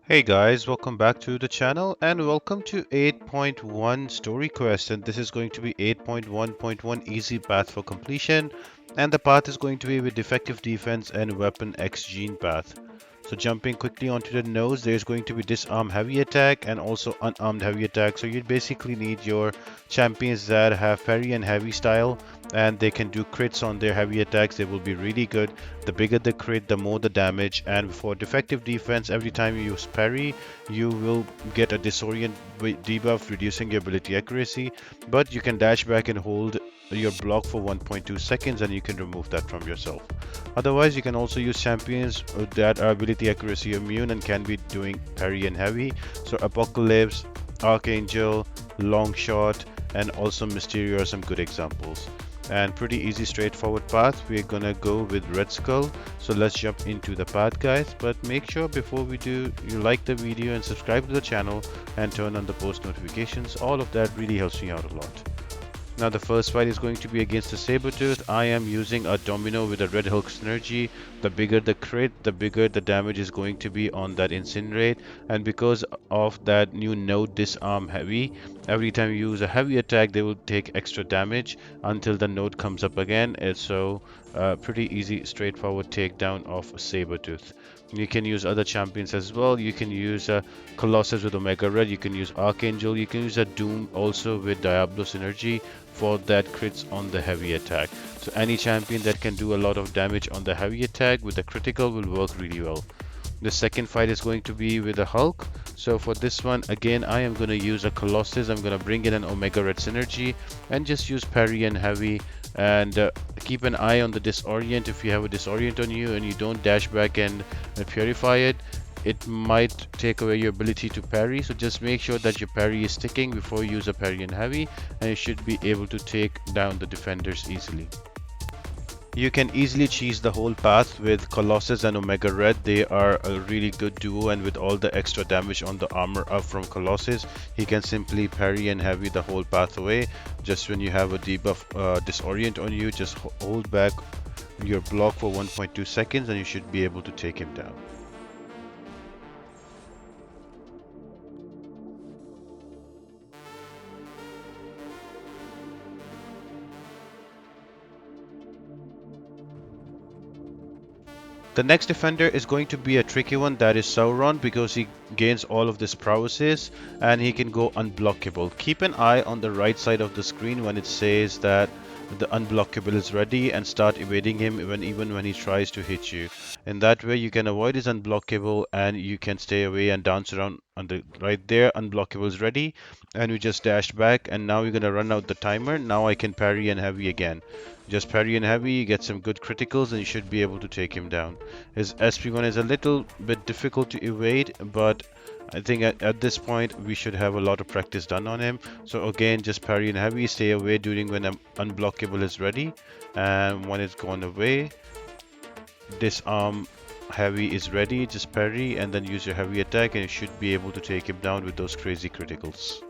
Hey guys, welcome back to the channel and welcome to 8.1 story quest, and this is going to be 8.1.1 easy path for completion, and the path is going to be with defective defense and weapon X gene path. So jumping quickly onto the nose, there's going to be disarm heavy attack and also unarmed heavy attack. So you basically need your champions that have parry and heavy style, and they can do crits on their heavy attacks. They will be really good. The bigger the crit, the more the damage. And for defective defense, every time you use parry, you will get a disorient debuff, reducing your ability accuracy. But you can dash back and hold your block for 1.2 seconds, and you can remove that from yourself. Otherwise, you can also use champions that are ability accuracy immune and can be doing parry and heavy. So Apocalypse, Archangel, Longshot, and also Mysterio are some good examples. And pretty easy straightforward path, we're gonna go with Red Skull. So let's jump into the path, guys, but make sure before we do you like the video and subscribe to the channel and turn on the post notifications. All of that really helps me out a lot. Now the first fight is going to be against the Sabretooth. I am using a Domino with a Red Hulk synergy. The bigger the crit, the bigger the damage is going to be on that Incinerate. And because of that new node Disarm Heavy, every time you use a heavy attack, they will take extra damage until the node comes up again. And so pretty easy, straightforward takedown of Sabretooth. You can use other champions as well. You can use Colossus with Omega Red. You can use Archangel. You can use a Doom also with Diablo Synergy for that crits on the heavy attack. So any champion that can do a lot of damage on the heavy attack with the critical will work really well. The second fight is going to be with a Hulk. So for this one, again, I am going to use a Colossus. I'm going to bring in an Omega Red Synergy and just use parry and heavy. And keep an eye on the disorient. If you have a disorient on you and you don't dash back and purify it, it might take away your ability to parry. So just make sure that your parry is sticking before you use a parry and heavy, and you should be able to take down the defenders easily. You can easily cheese the whole path with Colossus and Omega Red. They are a really good duo, and with all the extra damage on the armor up from Colossus, he can simply parry and heavy the whole path away. Just when you have a debuff disorient on you, just hold back your block for 1.2 seconds and you should be able to take him down. The next defender is going to be a tricky one, that is Sauron, because he gains all of this prowesses and he can go unblockable. Keep an eye on the right side of the screen when it says that the unblockable is ready and start evading him even when he tries to hit you. In that way you can avoid his unblockable and you can stay away and dance around on the right there. Unblockable is ready and we just dashed back, and now we're gonna run out the timer. Now I can parry and heavy again. Just parry and heavy, you get some good criticals and you should be able to take him down. His SP1 is a little bit difficult to evade, but I think at this point we should have a lot of practice done on him. So again, just parry and heavy, stay away during when unblockable is ready, and when it's gone away, disarm heavy is ready, just parry and then use your heavy attack and you should be able to take him down with those crazy criticals.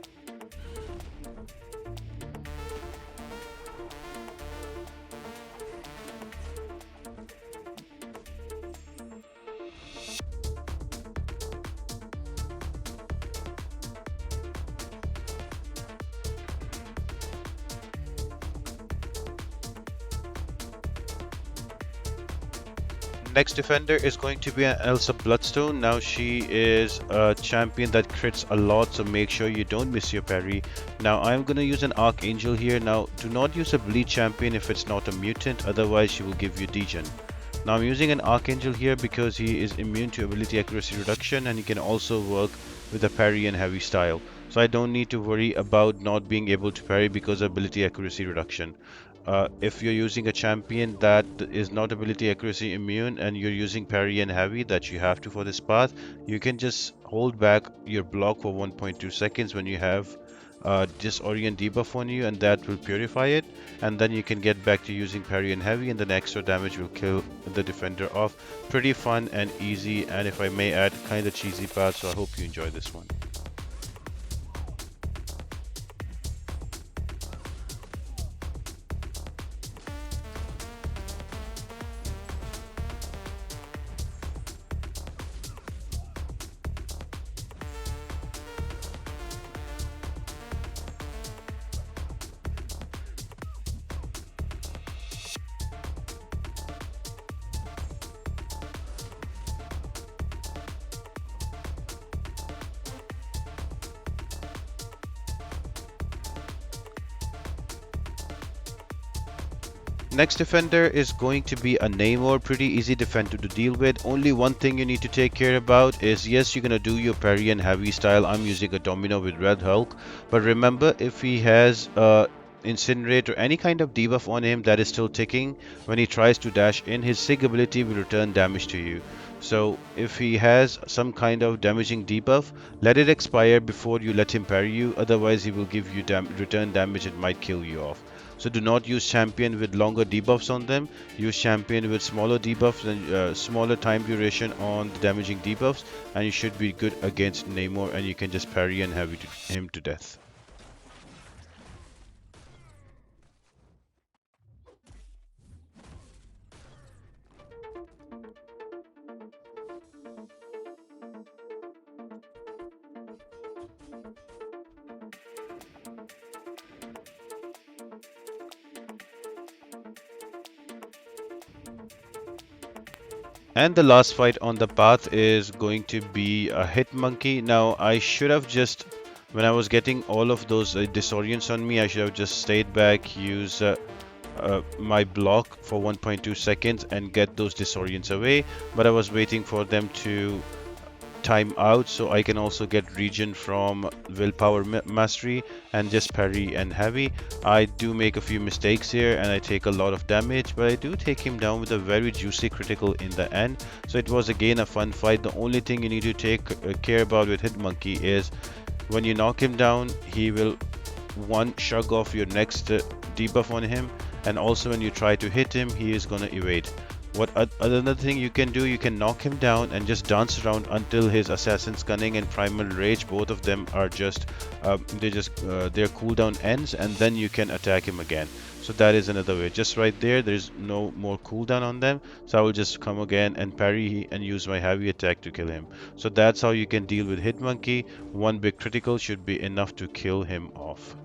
Next defender is going to be an Elsa Bloodstone. Now she is a champion that crits a lot, so make sure you don't miss your parry. Now I'm going to use an Archangel here. Now do not use a bleed champion if it's not a mutant, otherwise she will give you degen. Now I'm using an Archangel here because he is immune to ability accuracy reduction and he can also work with a parry and heavy style. So I don't need to worry about not being able to parry because of ability accuracy reduction. If you're using a champion that is not ability accuracy immune and you're using parry and heavy that you have to for this path, you can just hold back your block for 1.2 seconds when you have disorient debuff on you, and that will purify it, and then you can get back to using parry and heavy and then extra damage will kill the defender off. Pretty fun and easy, and if I may add, kind of cheesy path, so I hope you enjoy this one. Next defender is going to be a Namor, pretty easy defender to deal with. Only one thing you need to take care about is, yes, you're gonna do your parry and heavy style. I'm using a Domino with Red Hulk, but remember, if he has Incinerate or any kind of debuff on him that is still ticking, when he tries to dash in, his Sig ability will return damage to you. So if he has some kind of damaging debuff, let it expire before you let him parry you, otherwise he will give you return damage and might kill you off. So do not use champion with longer debuffs on them. Use champion with smaller debuffs and smaller time duration on the damaging debuffs, and you should be good against Namor, and you can just parry and have him to death. And the last fight on the path is going to be a Hit Monkey. Now, I should have just, when I was getting all of those disorients on me, I should have just stayed back, use my block for 1.2 seconds and get those disorients away. But I was waiting for them to time out so I can also get regen from willpower mastery and just parry and heavy. I do make a few mistakes here and I take a lot of damage, but I do take him down with a very juicy critical in the end. So it was again a fun fight. The only thing you need to take care about with Hitmonkey is when you knock him down, he will one shrug off your next debuff on him, and also when you try to hit him, he is gonna evade. What another thing you can do, you can knock him down and just dance around until his Assassin's Cunning and Primal Rage, both of them are just their cooldown ends, and then you can attack him again. So that is another way. Just right there's no more cooldown on them, so I will just come again and parry and use my heavy attack to kill him. So that's how you can deal with Hitmonkey. One big critical should be enough to kill him off.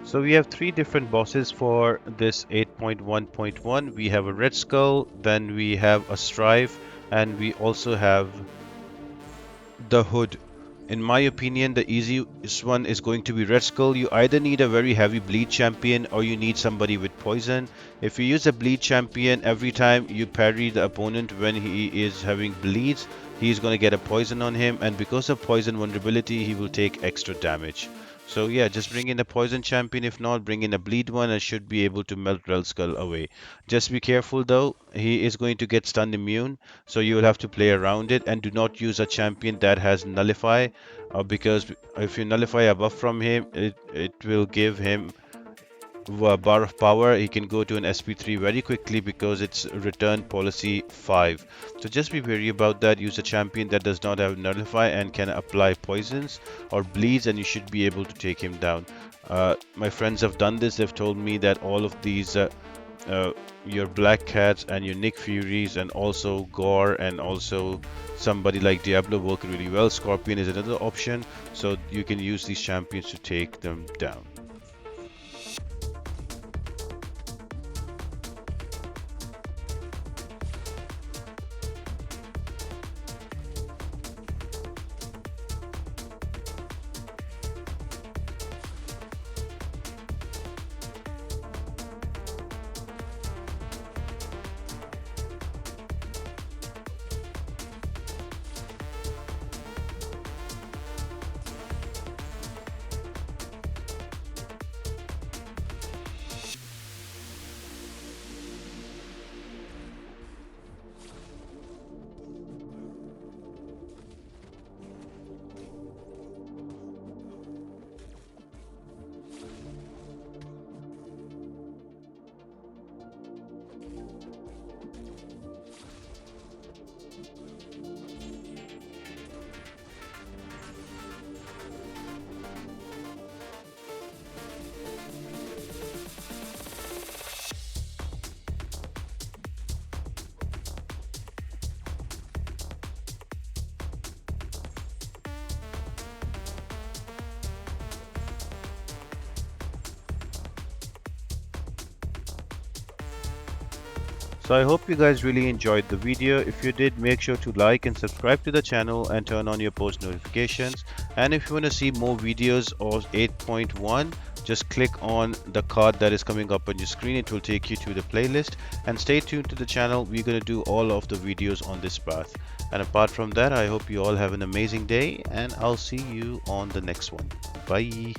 So we have three different bosses for this 8.1.1. We have a Red Skull, then we have a Strive, and we also have the Hood. In my opinion, the easiest one is going to be Red Skull. You either need a very heavy bleed champion or you need somebody with poison. If you use a bleed champion, every time you parry the opponent when he is having bleeds, he's going to get a poison on him, and because of poison vulnerability, he will take extra damage. So yeah, just bring in a poison champion. If not, bring in a bleed one and should be able to melt Red Skull away. Just be careful though, he is going to get stun immune, so you will have to play around it, and do not use a champion that has nullify, because if you nullify a buff from him, it will give him a bar of power. He can go to an SP3 very quickly because it's return policy 5. So just be wary about that. Use a champion that does not have nullify and can apply poisons or bleeds, and you should be able to take him down. My friends have done this. They've told me that all of these your Black Cats and your Nick Furies and also Gore and also somebody like Diablo work really well. Scorpion is another option, so you can use these champions to take them down. So I hope you guys really enjoyed the video. If you did, make sure to like and subscribe to the channel and turn on your post notifications. And if you want to see more videos of 8.1, just click on the card that is coming up on your screen. It will take you to the playlist, and stay tuned to the channel. We're going to do all of the videos on this path. And apart from that, I hope you all have an amazing day, and I'll see you on the next one. Bye.